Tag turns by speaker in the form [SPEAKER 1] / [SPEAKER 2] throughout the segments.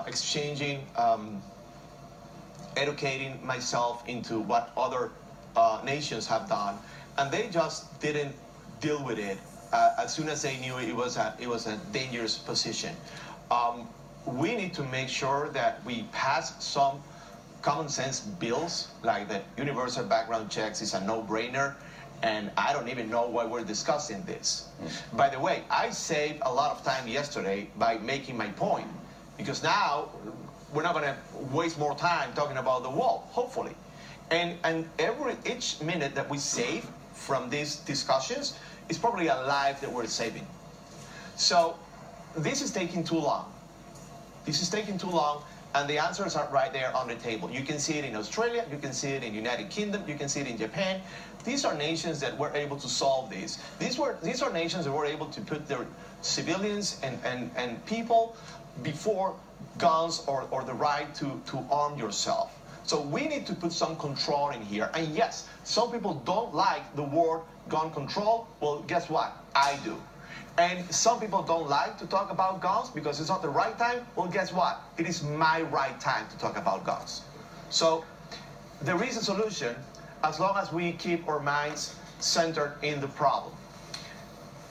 [SPEAKER 1] exchanging, educating myself into what other nations have done, and they just didn't deal with it as soon as they knew it was a dangerous position. We need to make sure that we pass some common sense bills, like the universal background checks is a no-brainer, and I don't even know why we're discussing this. By the way, I saved a lot of time yesterday by making my point, because now we're not going to waste more time talking about the wall, hopefully. And each minute that we save from these discussions is probably a life that we're saving. So this is taking too long. This is taking too long, and the answers are right there on the table. You can see it in Australia, you can see it in the United Kingdom, you can see it in Japan. These are nations that were able to solve this. These are nations that were able to put their civilians and people before guns or the right to arm yourself. So we need to put some control in here. And yes, some people don't like the word gun control. Well, guess what? I do. And some people don't like to talk about guns because it's not the right time. Well, guess what? It is my right time to talk about guns. So there is a solution as long as we keep our minds centered in the problem.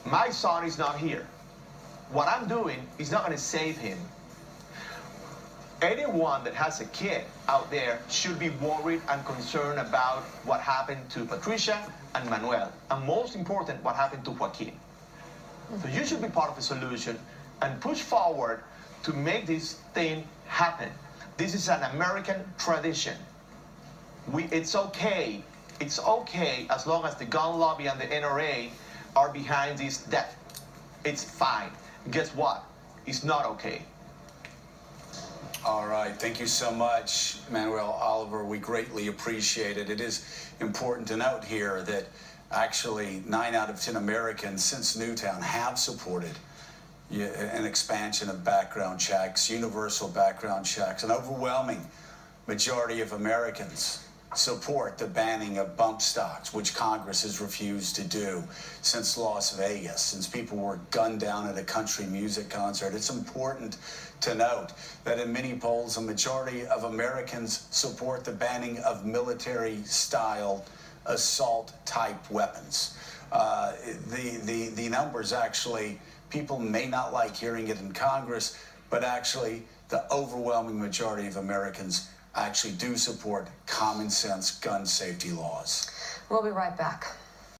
[SPEAKER 1] My son is not here. What I'm doing is not going to save him. Anyone that has a kid out there should be worried and concerned about what happened to Patricia and Manuel, and most important, what happened to Joaquin. So you should be part of the solution and push forward to make this thing happen. This is an American tradition. It's okay as long as the gun lobby and the NRA are behind this death. It's fine. Guess what? It's not okay.
[SPEAKER 2] All right. Thank you so much, Manuel Oliver. We greatly appreciate it. It is important to note here that actually 9 out of 10 Americans since Newtown have supported an expansion of background checks, universal background checks. An overwhelming majority of Americans support the banning of bump stocks, which Congress has refused to do since Las Vegas, since people were gunned down at a country music concert. It's important to note that in many polls, a majority of Americans support the banning of military-style assault-type weapons. The numbers actually, people may not like hearing it in Congress, but actually the overwhelming majority of Americans actually do support common sense gun safety laws.
[SPEAKER 3] We'll be right back.